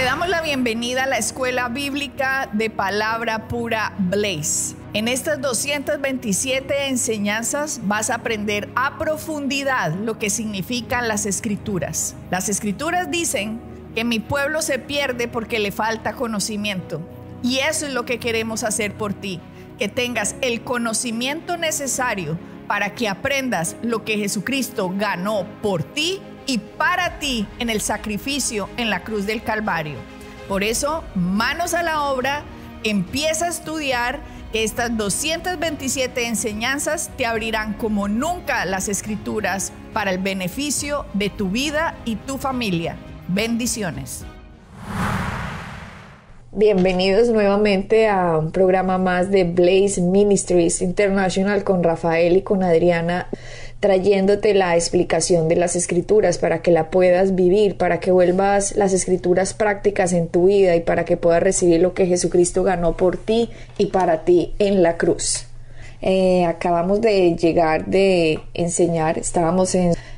damos la bienvenida a la Escuela Bíblica de Palabra Pura Blaze. En estas 227 enseñanzas vas a aprender a profundidad lo que significan las Escrituras. Las Escrituras dicen que mi pueblo se pierde porque le falta conocimiento. Y eso es lo que queremos hacer por ti, que tengas el conocimiento necesario para que aprendas lo que Jesucristo ganó por ti y para ti en el sacrificio en la cruz del Calvario. Por eso, manos a la obra, empieza a estudiar, que estas 227 enseñanzas te abrirán como nunca las Escrituras para el beneficio de tu vida y tu familia. Bendiciones. Bienvenidos nuevamente a un programa más de Blaze Ministries International con Rafael y con Adriana, trayéndote la explicación de las Escrituras para que la puedas vivir, para que vuelvas las Escrituras prácticas en tu vida y para que puedas recibir lo que Jesucristo ganó por ti y para ti en la cruz. Acabamos de llegar de enseñar, estábamos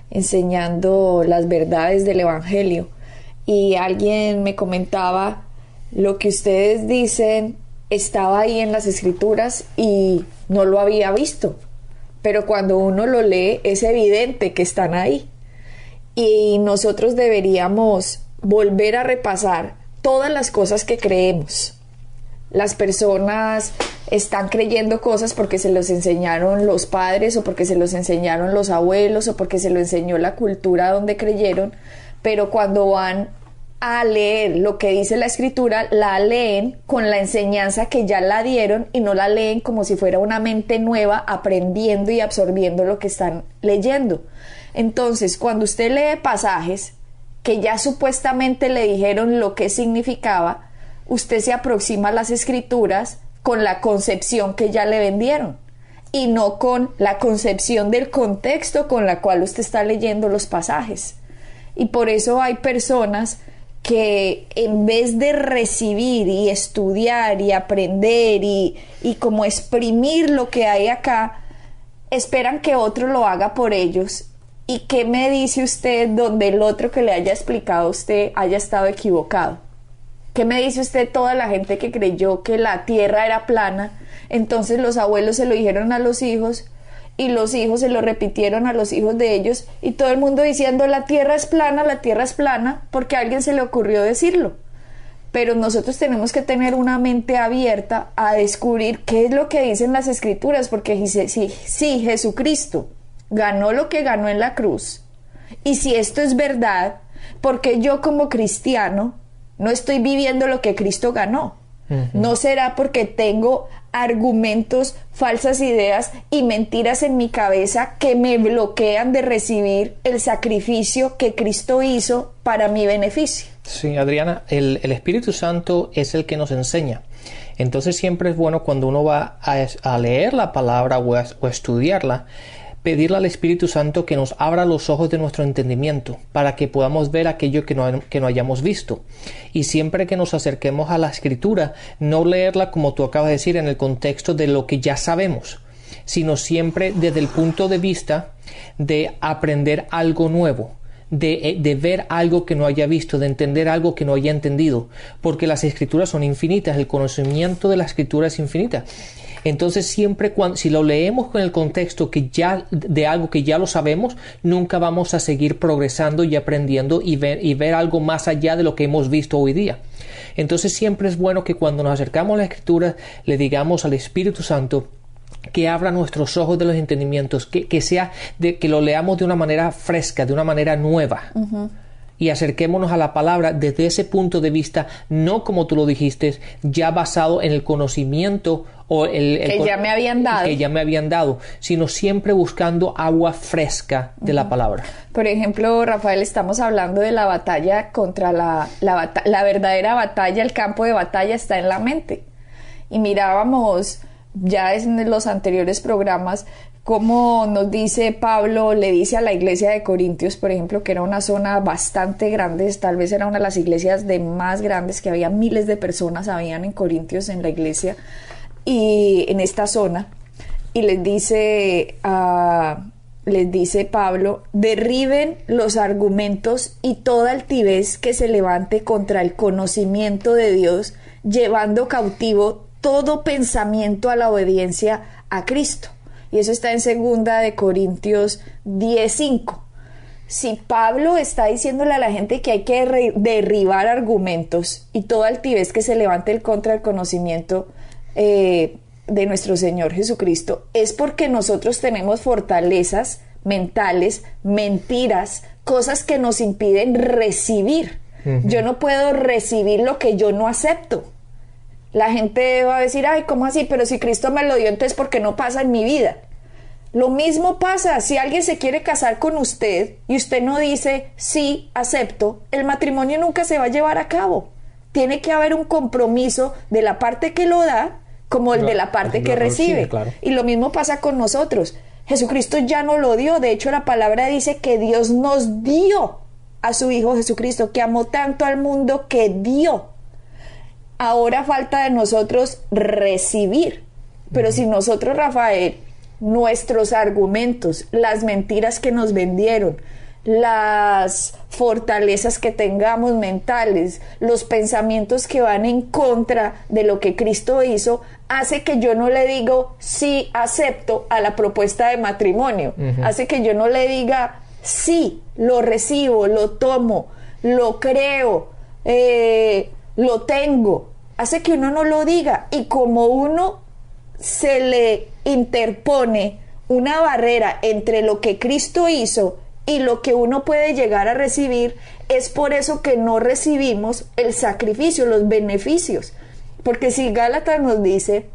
enseñando las verdades del Evangelio y alguien me comentaba: lo que ustedes dicen estaba ahí en las Escrituras y no lo había visto. Pero cuando uno lo lee es evidente que están ahí. Y nosotros deberíamos volver a repasar todas las cosas que creemos. Las personas están creyendo cosas porque se los enseñaron los padres o porque se los enseñaron los abuelos o porque se lo enseñó la cultura donde creyeron, pero cuando van a leer lo que dice la Escritura, la leen con la enseñanza que ya la dieron y no la leen como si fuera una mente nueva aprendiendo y absorbiendo lo que están leyendo. Entonces, cuando usted lee pasajes que ya supuestamente le dijeron lo que significaba, usted se aproxima a las Escrituras con la concepción que ya le vendieron y no con la concepción del contexto con la cual usted está leyendo los pasajes. Y por eso hay personas que en vez de recibir y estudiar y aprender y como exprimir lo que hay acá, esperan que otro lo haga por ellos. ¿Y qué me dice usted donde el otro que le haya explicado a usted haya estado equivocado? ¿Qué me dice usted toda la gente que creyó que la tierra era plana? Entonces los abuelos se lo dijeron a los hijos y los hijos se lo repitieron a los hijos de ellos y todo el mundo diciendo la tierra es plana, porque a alguien se le ocurrió decirlo. Pero nosotros tenemos que tener una mente abierta a descubrir qué es lo que dicen las Escrituras, porque si Jesucristo ganó lo que ganó en la cruz, y si esto es verdad, porque yo como cristiano no estoy viviendo lo que Cristo ganó. ¿No será porque tengo argumentos, falsas ideas y mentiras en mi cabeza que me bloquean de recibir el sacrificio que Cristo hizo para mi beneficio? Sí, Adriana, el Espíritu Santo es el que nos enseña. Entonces siempre es bueno cuando uno va a leer la palabra o a estudiarla, pedirle al Espíritu Santo que nos abra los ojos de nuestro entendimiento para que podamos ver aquello que no hayamos visto. Y siempre que nos acerquemos a la Escritura, no leerla como tú acabas de decir en el contexto de lo que ya sabemos, sino siempre desde el punto de vista de aprender algo nuevo, de ver algo que no haya visto, de entender algo que no haya entendido, porque las Escrituras son infinitas, el conocimiento de la Escritura es infinita. Entonces siempre si lo leemos con el contexto de algo que ya lo sabemos, nunca vamos a seguir progresando y aprendiendo y ver algo más allá de lo que hemos visto hoy día. Entonces siempre es bueno que cuando nos acercamos a la Escritura le digamos al Espíritu Santo que abra nuestros ojos de los entendimientos, que lo leamos de una manera fresca, de una manera nueva. Y acerquémonos a la palabra desde ese punto de vista, no como tú lo dijiste, ya basado en el conocimiento o que ya me habían dado, sino siempre buscando agua fresca de la palabra. Por ejemplo, Rafael, estamos hablando de la batalla contra la verdadera batalla, el campo de batalla está en la mente. Y mirábamos ya en los anteriores programas como nos dice Pablo, le dice a la iglesia de Corintios, por ejemplo, que era una zona bastante grande, tal vez era una de las iglesias más grandes, que había miles de personas habían en Corintios en la iglesia y en esta zona, y les dice les dice Pablo, derriben los argumentos y toda altivez que se levante contra el conocimiento de Dios, llevando cautivo todo pensamiento a la obediencia a Cristo. Y eso está en 2 de Corintios 10:5. Si Pablo está diciéndole a la gente que hay que derribar argumentos y toda altivez que se levante contra el conocimiento de nuestro Señor Jesucristo, es porque nosotros tenemos fortalezas mentales, mentiras, cosas que nos impiden recibir. Yo no puedo recibir lo que yo no acepto. La gente va a decir, ay, ¿cómo así? Pero si Cristo me lo dio, entonces ¿por qué no pasa en mi vida? Lo mismo pasa si alguien se quiere casar con usted y usted no dice, sí, acepto, el matrimonio nunca se va a llevar a cabo. Tiene que haber un compromiso de la parte que lo da como el de la parte que recibe. Claro. Y lo mismo pasa con nosotros. Jesucristo ya no lo dio. De hecho, la palabra dice que Dios nos dio a su Hijo Jesucristo, que amó tanto al mundo que dio. Ahora falta de nosotros recibir. Pero si nosotros, Rafael, nuestros argumentos, las mentiras que nos vendieron, las fortalezas que tengamos mentales, los pensamientos que van en contra de lo que Cristo hizo, hace que yo no le digo sí acepto a la propuesta de matrimonio, hace que yo no le diga sí, lo recibo, lo tomo, lo creo, lo tengo, hace que uno no lo diga. Y como uno se le interpone una barrera entre lo que Cristo hizo y lo que uno puede llegar a recibir, es por eso que no recibimos el sacrificio, los beneficios. Porque si Gálatas nos dice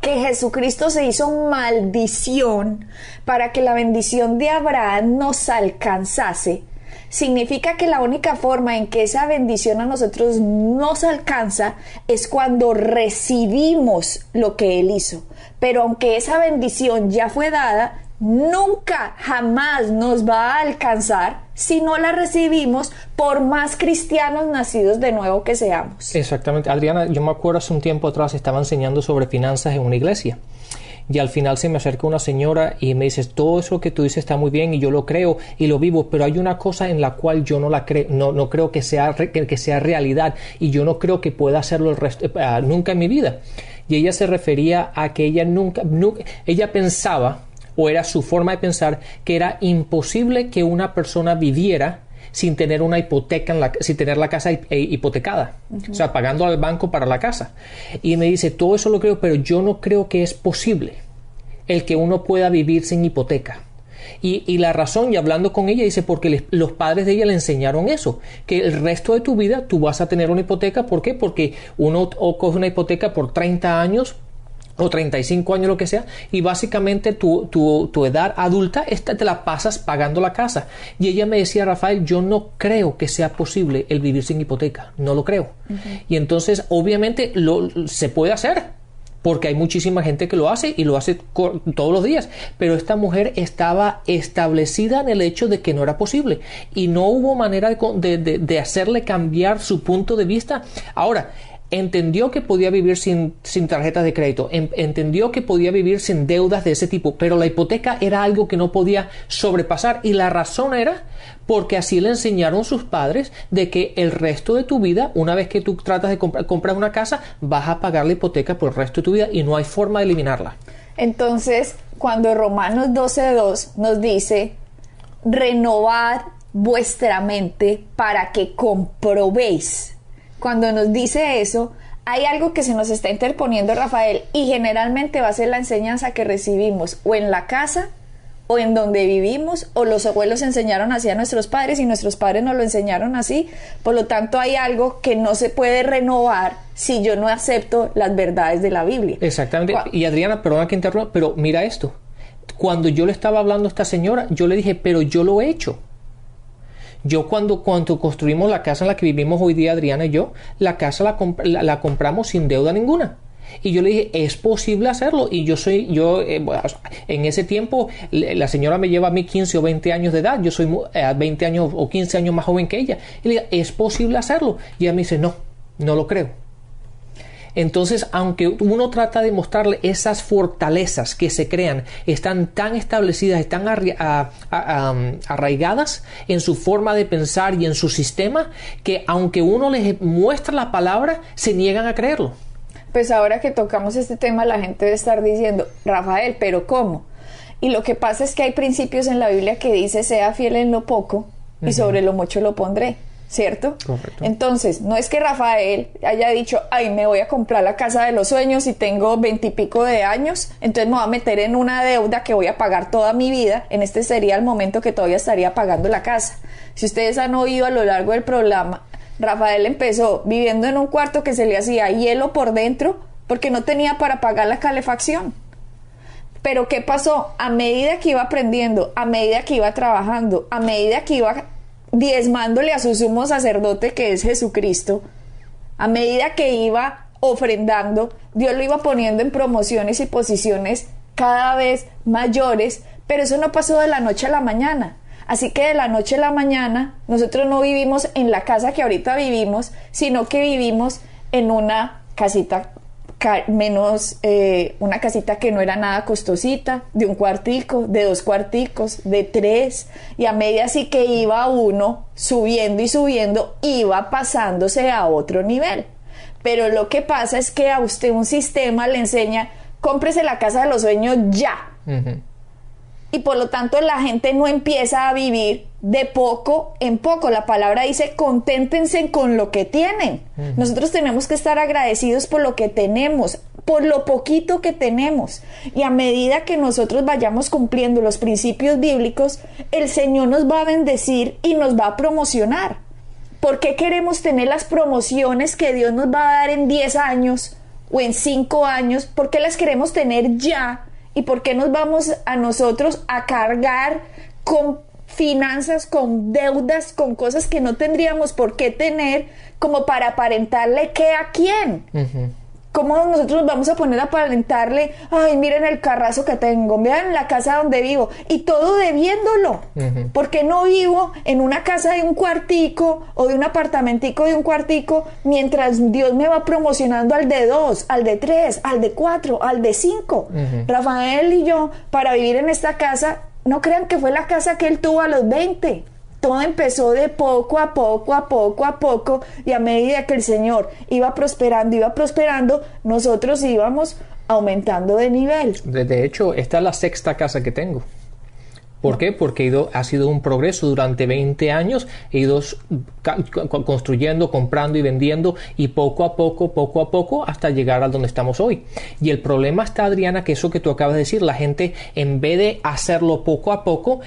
que Jesucristo se hizo maldición para que la bendición de Abraham nos alcanzase, significa que la única forma en que esa bendición a nosotros nos alcanza es cuando recibimos lo que Él hizo. Pero aunque esa bendición ya fue dada, nunca, jamás nos va a alcanzar si no la recibimos, por más cristianos nacidos de nuevo que seamos. Exactamente. Adriana, yo me acuerdo hace un tiempo atrás estaba enseñando sobre finanzas en una iglesia. Y al final se me acerca una señora y me dice, todo eso que tú dices está muy bien y yo lo creo y lo vivo, pero hay una cosa en la cual yo no la creo, no creo que sea realidad, y yo no creo que pueda hacerlo nunca en mi vida. Y ella se refería a que ella nunca ella pensaba, o era su forma de pensar, que era imposible que una persona viviera sin tener una hipoteca, sin tener la casa hipotecada, o sea, pagando al banco para la casa. Y me dice, todo eso lo creo, pero yo no creo que es posible el que uno pueda vivir sin hipoteca. Y la razón, y hablando con ella, dice, porque los padres de ella le enseñaron eso, que el resto de tu vida tú vas a tener una hipoteca. ¿Por qué? Porque uno coge una hipoteca por 30 años o 35 años, lo que sea, y básicamente tu edad adulta te la pasas pagando la casa. Y ella me decía, Rafael, yo no creo que sea posible el vivir sin hipoteca, no lo creo. Y entonces, obviamente, se puede hacer, porque hay muchísima gente que lo hace y lo hace todos los días, pero esta mujer estaba establecida en el hecho de que no era posible y no hubo manera de hacerle cambiar su punto de vista. Ahora, entendió que podía vivir sin tarjetas de crédito, entendió que podía vivir sin deudas de ese tipo, pero la hipoteca era algo que no podía sobrepasar, y la razón era porque así le enseñaron sus padres de que el resto de tu vida, una vez que tú tratas de comprar una casa, vas a pagar la hipoteca por el resto de tu vida y no hay forma de eliminarla. Entonces, cuando Romanos 12:2 nos dice, renovad vuestra mente para que comprobéis. Cuando nos dice eso, hay algo que se nos está interponiendo, Rafael, y generalmente va a ser la enseñanza que recibimos o en la casa o en donde vivimos, o los abuelos enseñaron así a nuestros padres y nuestros padres nos lo enseñaron así. Por lo tanto, hay algo que no se puede renovar si yo no acepto las verdades de la Biblia. Exactamente. Y Adriana, perdona que interrumpa, pero mira esto. Cuando yo le estaba hablando a esta señora, yo le dije, pero yo lo he hecho. Yo cuando construimos la casa en la que vivimos hoy día, Adriana y yo, la casa la compramos sin deuda ninguna. Y yo le dije, es posible hacerlo. Y en ese tiempo, la señora me lleva a mí 15 o 20 años de edad. Yo soy 20 años o 15 años más joven que ella. Y le dije, es posible hacerlo. Y ella me dice, no lo creo. Entonces, aunque uno trata de mostrarle esas fortalezas que se crean, están tan establecidas, están arraigadas en su forma de pensar y en su sistema, que aunque uno les muestra la palabra, se niegan a creerlo. Pues ahora que tocamos este tema, la gente debe estar diciendo, Rafael, ¿pero cómo? Y lo que pasa es que hay principios en la Biblia que dice, sea fiel en lo poco y sobre lo mucho lo pondré, ¿cierto? Correcto. Entonces, no es que Rafael haya dicho, ay, me voy a comprar la casa de los sueños y tengo 20 y pico de años, entonces me voy a meter en una deuda que voy a pagar toda mi vida. En este sería el momento que todavía estaría pagando la casa. Si ustedes han oído a lo largo del programa, Rafael empezó viviendo en un cuarto que se le hacía hielo por dentro porque no tenía para pagar la calefacción. Pero ¿qué pasó? A medida que iba aprendiendo, a medida que iba trabajando, a medida que iba diezmándole a su sumo sacerdote, que es Jesucristo, a medida que iba ofrendando, Dios lo iba poniendo en promociones y posiciones cada vez mayores, pero eso no pasó de la noche a la mañana. Así que de la noche a la mañana nosotros no vivimos en la casa que ahorita vivimos, sino que vivimos en una casita una casita que no era nada costosita, de un cuartico, de 2 cuarticos, de 3, y a medida así que iba uno subiendo y subiendo, iba pasándose a otro nivel. Pero lo que pasa es que a usted un sistema le enseña, cómprese la casa de los sueños ya. Y por lo tanto la gente no empieza a vivir de poco en poco. La palabra dice, conténtense con lo que tienen. Nosotros tenemos que estar agradecidos por lo que tenemos, por lo poquito que tenemos. Y a medida que nosotros vayamos cumpliendo los principios bíblicos, el Señor nos va a bendecir y nos va a promocionar. ¿Por qué queremos tener las promociones que Dios nos va a dar en 10 años o en 5 años? ¿Por qué las queremos tener ya? ¿Y por qué nos vamos a nosotros a cargar con finanzas, con deudas, con cosas que no tendríamos por qué tener, como para aparentarle qué a quién? ¿Cómo nosotros vamos a poner a aparentarle, ay, miren el carrazo que tengo, vean la casa donde vivo, y todo debiéndolo? ¿Por qué no vivo en una casa de un cuartico o de un apartamentico de un cuartico mientras Dios me va promocionando al de 2, al de 3, al de 4, al de 5? Rafael y yo, para vivir en esta casa, no crean que fue la casa que él tuvo a los 20. Todo empezó de poco a poco, y a medida que el Señor iba prosperando, nosotros íbamos aumentando de nivel. De hecho, esta es la 6ª casa que tengo. ¿Por qué? Porque ha sido un progreso durante 20 años, he ido construyendo, comprando y vendiendo, y poco a poco, hasta llegar a donde estamos hoy. Y el problema está, Adriana, que eso que tú acabas de decir, la gente, en vez de hacerlo poco a poco,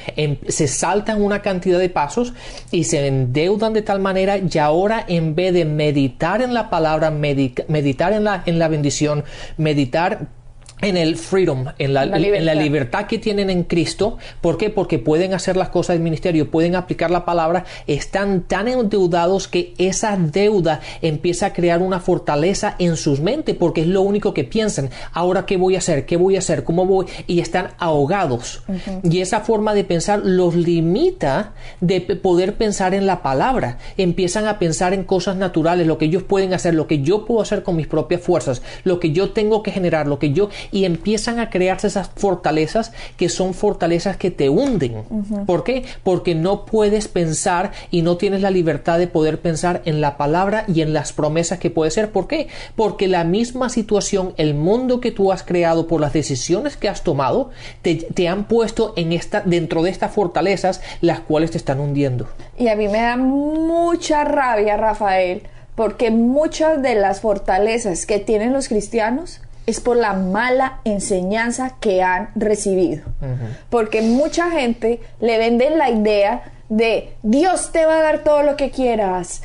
se saltan una cantidad de pasos y se endeudan de tal manera, y ahora en vez de meditar en la palabra, meditar en la bendición, meditar en el freedom, en la libertad que tienen en Cristo. ¿Por qué? Porque pueden hacer las cosas del ministerio, pueden aplicar la palabra, están tan endeudados que esa deuda empieza a crear una fortaleza en sus mentes, porque es lo único que piensan. Ahora, ¿qué voy a hacer? ¿Qué voy a hacer? ¿Cómo voy? Y están ahogados. Y esa forma de pensar los limita de poder pensar en la palabra. Empiezan a pensar en cosas naturales, lo que ellos pueden hacer, lo que yo puedo hacer con mis propias fuerzas, lo que yo tengo que generar, y empiezan a crearse esas fortalezas que son fortalezas que te hunden. ¿Por qué? Porque no puedes pensar y no tienes la libertad de poder pensar en la palabra y en las promesas que puede ser. ¿Por qué? Porque la misma situación, el mundo que tú has creado por las decisiones que has tomado, te han puesto dentro de estas fortalezas, las cuales te están hundiendo. Y a mí me da mucha rabia, Rafael, porque muchas de las fortalezas que tienen los cristianos es por la mala enseñanza que han recibido. Porque mucha gente le venden la idea de Dios te va a dar todo lo que quieras,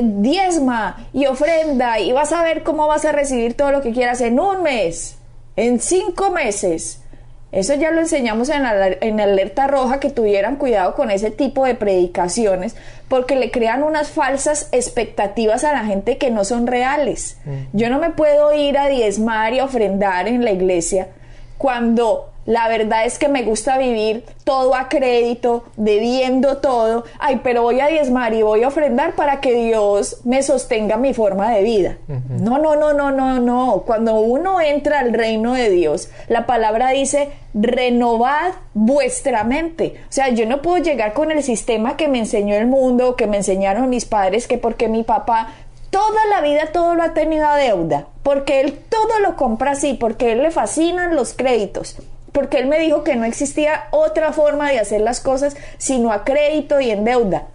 diezma y ofrenda y vas a ver cómo vas a recibir todo lo que quieras en 1 mes, en 5 meses. Eso ya lo enseñamos en Alerta Roja, que tuvieran cuidado con ese tipo de predicaciones, porque le crean unas falsas expectativas a la gente que no son reales. Yo no me puedo ir a diezmar y a ofrendar en la iglesia cuando La verdad es que me gusta vivir todo a crédito, debiendo todo. Ay, pero voy a diezmar y voy a ofrendar para que Dios me sostenga mi forma de vida. No. Cuando uno entra al reino de Dios, la palabra dice, renovad vuestra mente. O sea, yo no puedo llegar con el sistema que me enseñó el mundo, que me enseñaron mis padres, que porque mi papá toda la vida todo lo ha tenido a deuda, porque él todo lo compra así, porque a él le fascinan los créditos, porque él me dijo que no existía otra forma de hacer las cosas sino a crédito y en deuda.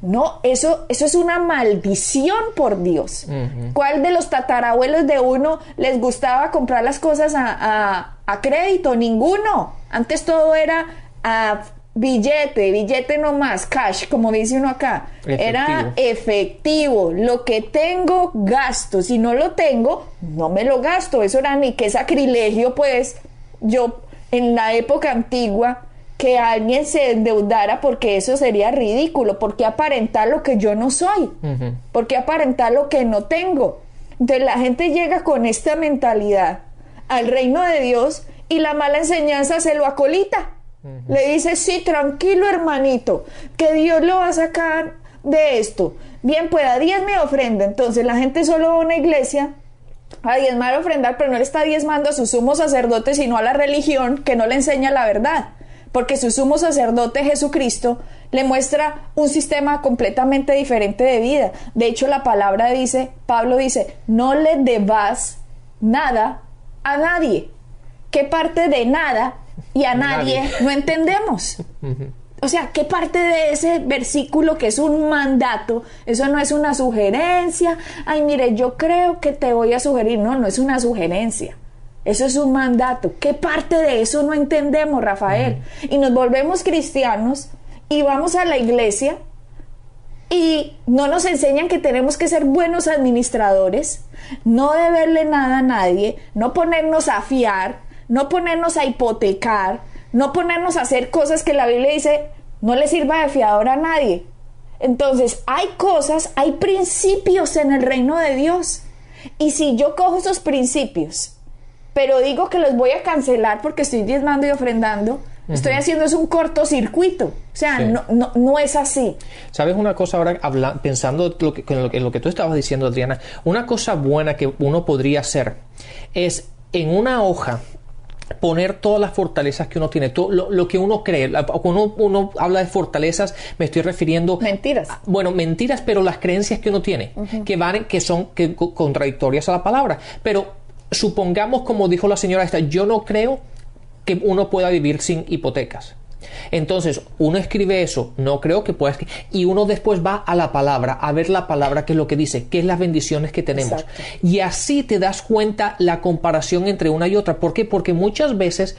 No, eso es una maldición, por Dios. ¿Cuál de los tatarabuelos de uno les gustaba comprar las cosas a crédito? Ninguno. Antes todo era a billete no más, cash, como dice uno acá. Efectivo. Era efectivo. Lo que tengo, gasto. Si no lo tengo, no me lo gasto. Eso era ni qué sacrilegio, pues. Yo, en la época antigua, que alguien se endeudara, porque eso sería ridículo. ¿Por qué aparentar lo que yo no soy? ¿Por qué aparentar lo que no tengo? Entonces la gente llega con esta mentalidad al reino de Dios y la mala enseñanza se lo acolita. Le dice, sí, tranquilo hermanito, que Dios lo va a sacar de esto. Bien pueda, diezme ofrenda. Entonces la gente solo va a una iglesia a diezmar, ofrendar, pero no le está diezmando a su sumo sacerdote, sino a la religión que no le enseña la verdad. Porque su sumo sacerdote Jesucristo le muestra un sistema completamente diferente de vida. De hecho, la palabra dice, Pablo dice, no le debas nada a nadie. ¿Qué parte de nada y a nadie no entendemos? O sea, ¿qué parte de ese versículo que es un mandato? Eso no es una sugerencia. Ay, mire, yo creo que te voy a sugerir. No es una sugerencia. Eso es un mandato. ¿Qué parte de eso no entendemos, Rafael? Y nos volvemos cristianos y vamos a la iglesia y no nos enseñan que tenemos que ser buenos administradores, no deberle nada a nadie, no ponernos a fiar, no ponernos a hipotecar, no ponernos a hacer cosas que la Biblia dice no le sirva de fiador a nadie. Entonces hay cosas, hay principios en el reino de Dios, y si yo cojo esos principios pero digo que los voy a cancelar porque estoy diezmando y ofrendando, estoy haciendo es un cortocircuito. O sea, sí. no es así. ¿Sabes una cosa ahora, pensando en lo que tú estabas diciendo, Adriana? Una cosa buena que uno podría hacer es en una hoja poner todas las fortalezas que uno tiene, todo lo que uno cree. Cuando uno habla de fortalezas, me estoy refiriendo mentiras. Mentiras, pero las creencias que uno tiene, que son contradictorias a la palabra. Pero supongamos, como dijo la señora esta, yo no creo que uno pueda vivir sin hipotecas. Entonces uno escribe eso, no creo que pueda escribir, y uno después va a la palabra, a ver la palabra, qué es lo que dice, qué es las bendiciones que tenemos. Exacto. Y así te das cuenta la comparación entre una y otra. ¿Por qué? Porque muchas veces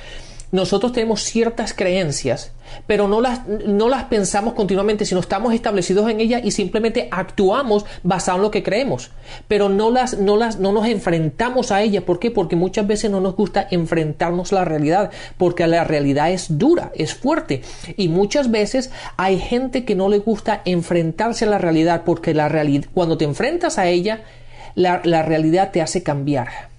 nosotros tenemos ciertas creencias, pero no las pensamos continuamente, sino estamos establecidos en ellas y simplemente actuamos basado en lo que creemos, pero no nos enfrentamos a ellas. ¿Por qué? Porque muchas veces no nos gusta enfrentarnos a la realidad, porque la realidad es dura, es fuerte, y muchas veces hay gente que no le gusta enfrentarse a la realidad, porque la realidad, cuando te enfrentas a ella, la realidad te hace cambiar.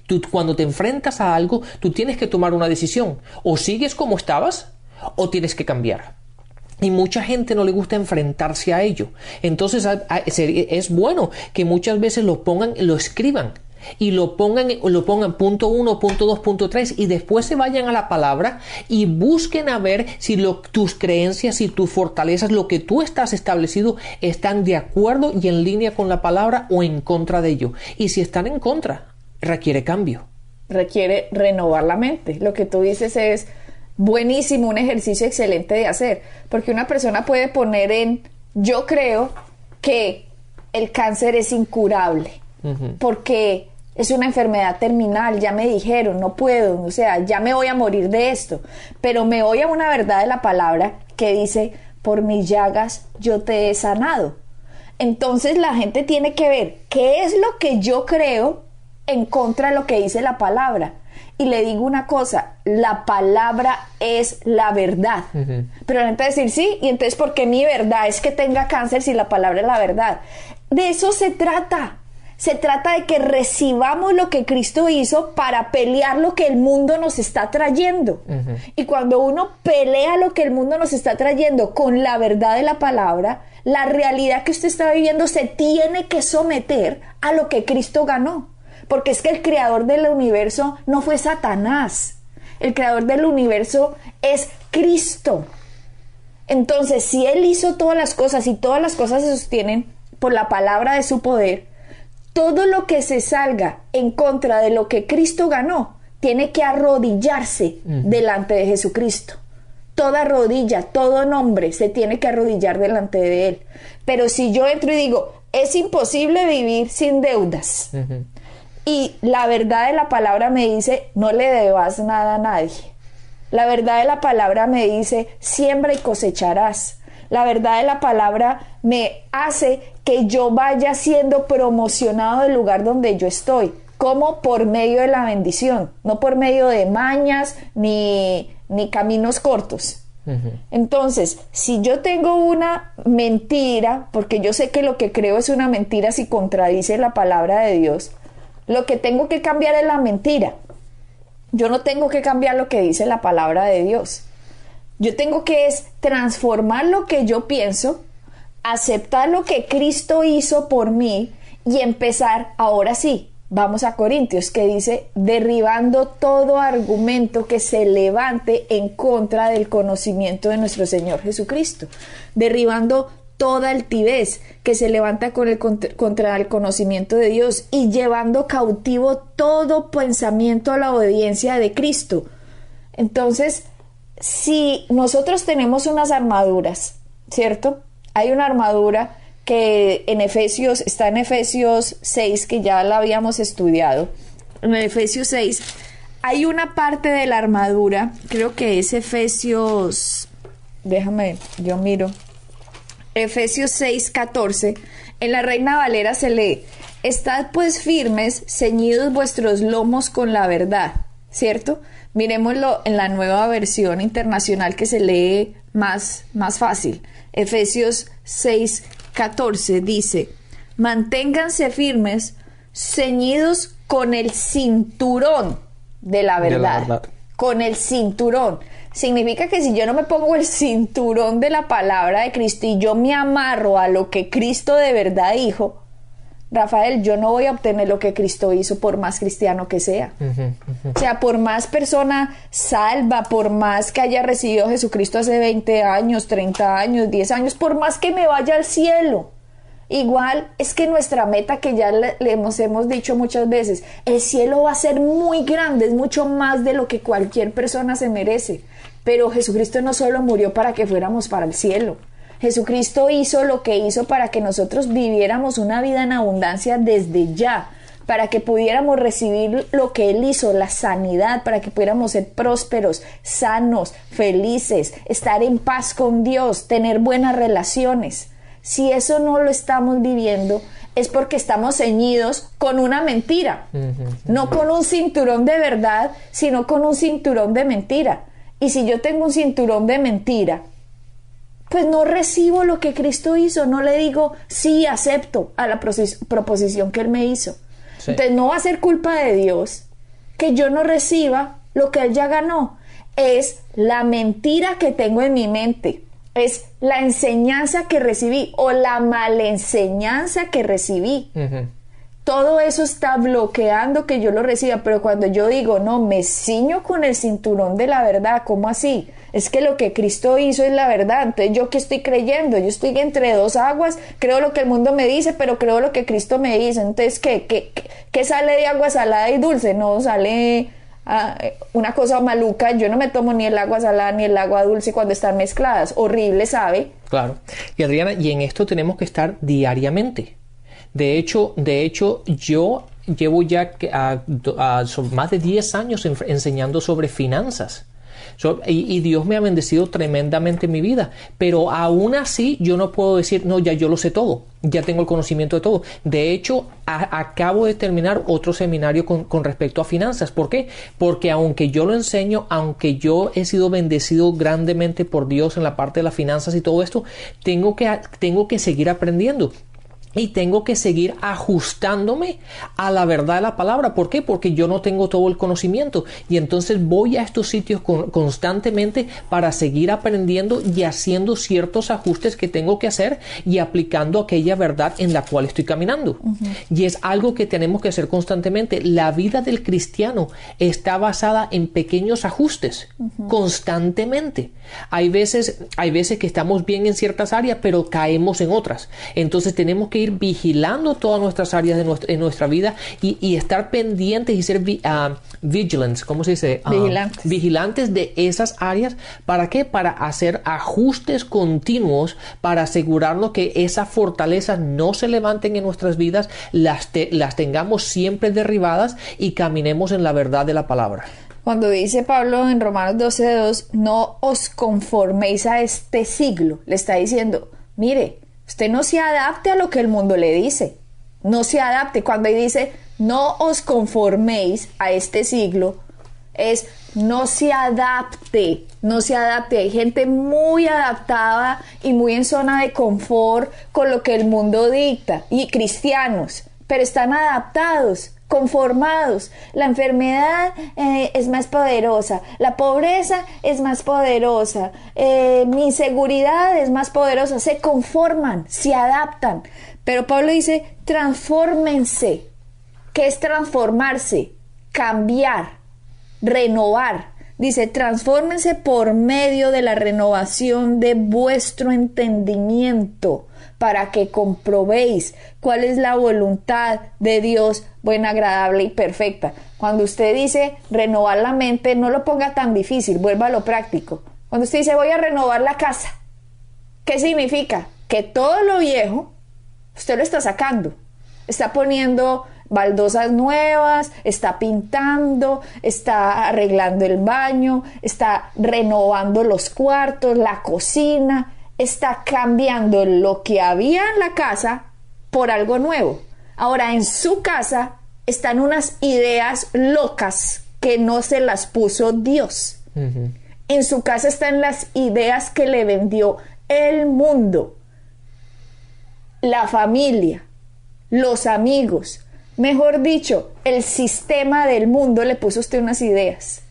Tú, cuando te enfrentas a algo, tú tienes que tomar una decisión. O sigues como estabas, o tienes que cambiar. Y mucha gente no le gusta enfrentarse a ello. Entonces es bueno que muchas veces lo escriban. Y lo pongan punto 1, punto 2, punto 3, y después se vayan a la palabra y busquen a ver si tus creencias y tus fortalezas, lo que tú estás establecido, están de acuerdo y en línea con la palabra o en contra de ello. Y si están en contra, requiere cambio. Requiere renovar la mente. Lo que tú dices es buenísimo, un ejercicio excelente de hacer, porque una persona puede poner yo creo que el cáncer es incurable, porque es una enfermedad terminal, ya me dijeron, no puedo, o sea, ya me voy a morir de esto, pero me voy a una verdad de la palabra que dice, por mis llagas yo te he sanado. Entonces la gente tiene que ver qué es lo que yo creo en contra de lo que dice la palabra. Y le digo una cosa, la palabra es la verdad. Pero la gente va a decir, sí, y entonces ¿por qué mi verdad es que tenga cáncer si la palabra es la verdad? De eso se trata. Se trata de que recibamos lo que Cristo hizo para pelear lo que el mundo nos está trayendo. Y cuando uno pelea lo que el mundo nos está trayendo con la verdad de la palabra, la realidad que usted está viviendo se tiene que someter a lo que Cristo ganó. Porque es que el creador del universo no fue Satanás. El creador del universo es Cristo. Entonces, si Él hizo todas las cosas y todas las cosas se sostienen por la palabra de su poder, todo lo que se salga en contra de lo que Cristo ganó tiene que arrodillarse delante de Jesucristo. Toda rodilla, todo nombre se tiene que arrodillar delante de Él. Pero si yo entro y digo, es imposible vivir sin deudas, y la verdad de la palabra me dice, no le debas nada a nadie. La verdad de la palabra me dice, siembra y cosecharás. La verdad de la palabra me hace que yo vaya siendo promocionado del lugar donde yo estoy. ¿Cómo? Por medio de la bendición, no por medio de mañas ni caminos cortos. Entonces, si yo tengo una mentira, porque yo sé que lo que creo es una mentira si contradice la palabra de Dios, lo que tengo que cambiar es la mentira. Yo no tengo que cambiar lo que dice la palabra de Dios. Yo tengo que transformar lo que yo pienso, aceptar lo que Cristo hizo por mí y empezar, ahora sí, vamos a Corintios, que dice, derribando todo argumento que se levante en contra del conocimiento de nuestro Señor Jesucristo, derribando toda altivez que se levanta contra el conocimiento de Dios y llevando cautivo todo pensamiento a la obediencia de Cristo. Entonces, si nosotros tenemos unas armaduras, ¿cierto? Hay una armadura que está en Efesios 6, que ya la habíamos estudiado. En Efesios 6 hay una parte de la armadura, creo que es Efesios, yo miro, Efesios 6:14, en la Reina Valera se lee, estad pues firmes, ceñidos vuestros lomos con la verdad, ¿cierto? Miremoslo en la nueva versión internacional que se lee más fácil. Efesios 6:14 dice, manténganse firmes, ceñidos con el cinturón de la verdad. Con el cinturón. Significa que si yo no me pongo el cinturón de la palabra de Cristo y yo me amarro a lo que Cristo de verdad dijo, Rafael, yo no voy a obtener lo que Cristo hizo por más cristiano que sea. O sea, por más persona salva, por más que haya recibido a Jesucristo hace 20 años, 30 años, 10 años, por más que me vaya al cielo. Igual es que nuestra meta, que ya le hemos dicho muchas veces, el cielo va a ser muy grande, es mucho más de lo que cualquier persona se merece. Pero Jesucristo no solo murió para que fuéramos para el cielo. Jesucristo hizo lo que hizo para que nosotros viviéramos una vida en abundancia desde ya, para que pudiéramos recibir lo que Él hizo, la sanidad, para que pudiéramos ser prósperos, sanos, felices, estar en paz con Dios, tener buenas relaciones. Si eso no lo estamos viviendo, es porque estamos ceñidos con una mentira, no con un cinturón de verdad, sino con un cinturón de mentira. Y si yo tengo un cinturón de mentira, pues no recibo lo que Cristo hizo, no le digo sí, acepto a la proposición que Él me hizo. Sí. Entonces no va a ser culpa de Dios que yo no reciba lo que Él ya ganó. Es la mentira que tengo en mi mente, es la enseñanza que recibí o la malenseñanza que recibí. Todo eso está bloqueando que yo lo reciba, pero cuando yo digo, no, me ciño con el cinturón de la verdad, ¿cómo así? Es que lo que Cristo hizo es la verdad, entonces ¿yo qué estoy creyendo? Yo estoy entre dos aguas, creo lo que el mundo me dice, pero creo lo que Cristo me dice. Entonces, ¿qué sale de agua salada y dulce? No, sale una cosa maluca. Yo no me tomo ni el agua salada ni el agua dulce cuando están mezcladas, horrible, ¿sabe? Claro. Y Adriana, y en esto tenemos que estar diariamente. De hecho, yo llevo ya más de 10 años enseñando sobre finanzas. Y Dios me ha bendecido tremendamente en mi vida. Pero aún así yo no puedo decir, no, ya yo lo sé todo. Ya tengo el conocimiento de todo. De hecho, acabo de terminar otro seminario con respecto a finanzas. ¿Por qué? Porque aunque yo lo enseño, aunque yo he sido bendecido grandemente por Dios en la parte de las finanzas y todo esto, tengo que seguir aprendiendo. Y tengo que seguir ajustándome a la verdad de la palabra. ¿Por qué? Porque yo no tengo todo el conocimiento. Y entonces voy a estos sitios constantemente para seguir aprendiendo y haciendo ciertos ajustes que tengo que hacer y aplicando aquella verdad en la cual estoy caminando. Y es algo que tenemos que hacer constantemente. La vida del cristiano está basada en pequeños ajustes constantemente. Hay veces que estamos bien en ciertas áreas, pero caemos en otras. Entonces tenemos que ir vigilando todas nuestras áreas de nuestra vida y estar pendientes y ser vigilantes, ¿cómo se dice? Vigilantes de esas áreas. ¿Para qué? Para hacer ajustes continuos, para asegurarnos que esas fortalezas no se levanten en nuestras vidas, las tengamos siempre derribadas y caminemos en la verdad de la palabra. Cuando dice Pablo en Romanos 12:2, no os conforméis a este siglo, le está diciendo, mire, usted no se adapte a lo que el mundo le dice. No se adapte. Cuando ahí dice, no os conforméis a este siglo, es no se adapte. No se adapte. Hay gente muy adaptada y muy en zona de confort con lo que el mundo dicta. Y cristianos, pero están adaptados, conformados. La enfermedad es más poderosa, la pobreza es más poderosa, mi inseguridad es más poderosa. Se conforman, se adaptan. Pero Pablo dice, transfórmense. ¿Qué es transformarse? Cambiar, renovar. Dice, transfórmense por medio de la renovación de vuestro entendimiento, para que comprobéis cuál es la voluntad de Dios, buena, agradable y perfecta. Cuando usted dice renovar la mente, no lo ponga tan difícil, vuelva a lo práctico. Cuando usted dice voy a renovar la casa, ¿qué significa? Que todo lo viejo, usted lo está sacando, está poniendo baldosas nuevas, está pintando, está arreglando el baño, está renovando los cuartos, la cocina, está cambiando lo que había en la casa por algo nuevo. Ahora, en su casa están unas ideas locas que no se las puso Dios. En su casa están las ideas que le vendió el mundo, la familia, los amigos. Mejor dicho, el sistema del mundo le puso a usted unas ideas.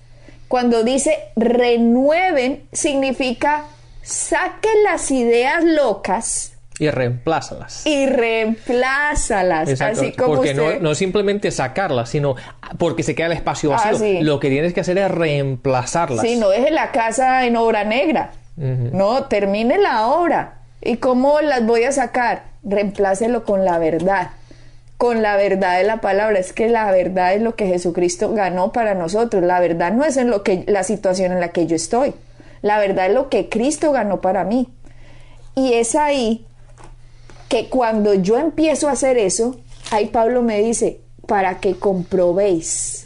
Cuando dice renueven, significa saquen las ideas locas y reemplázalas. Exacto, así como porque usted... no simplemente sacarlas, sino porque se queda el espacio vacío. Sí. Lo que tienes que hacer es reemplazarlas. Sí, no deje la casa en obra negra. No, termine la obra. ¿Y cómo las voy a sacar? Reemplácelo con la verdad. Con la verdad de la palabra. Es que la verdad es lo que Jesucristo ganó para nosotros. La verdad no es la situación en la que yo estoy. La verdad es lo que Cristo ganó para mí. Y es ahí que cuando yo empiezo a hacer eso, ahí Pablo me dice, para que comprobéis.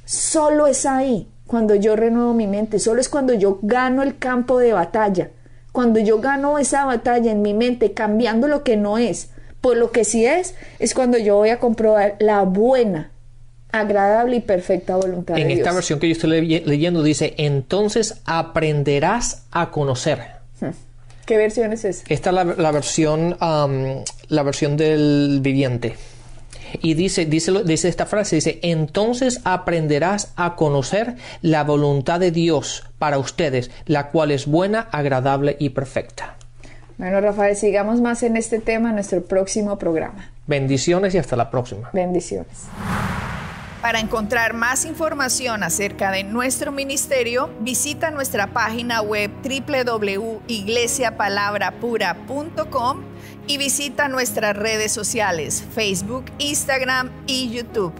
Solo es ahí cuando yo renuevo mi mente. Solo es cuando yo gano el campo de batalla. Cuando yo gano esa batalla en mi mente, cambiando lo que no es por lo que sí es cuando yo voy a comprobar la buena, agradable y perfecta voluntad de Dios. En esta versión que yo estoy leyendo dice, entonces aprenderás a conocer. ¿Qué versión es esa? Esta es la versión del Viviente. Y dice esta frase, dice, entonces aprenderás a conocer la voluntad de Dios para ustedes, la cual es buena, agradable y perfecta. Bueno, Rafael, sigamos más en este tema en nuestro próximo programa. Bendiciones y hasta la próxima. Bendiciones. Para encontrar más información acerca de nuestro ministerio, visita nuestra página web www.iglesiapalabrapura.com y visita nuestras redes sociales, Facebook, Instagram y YouTube.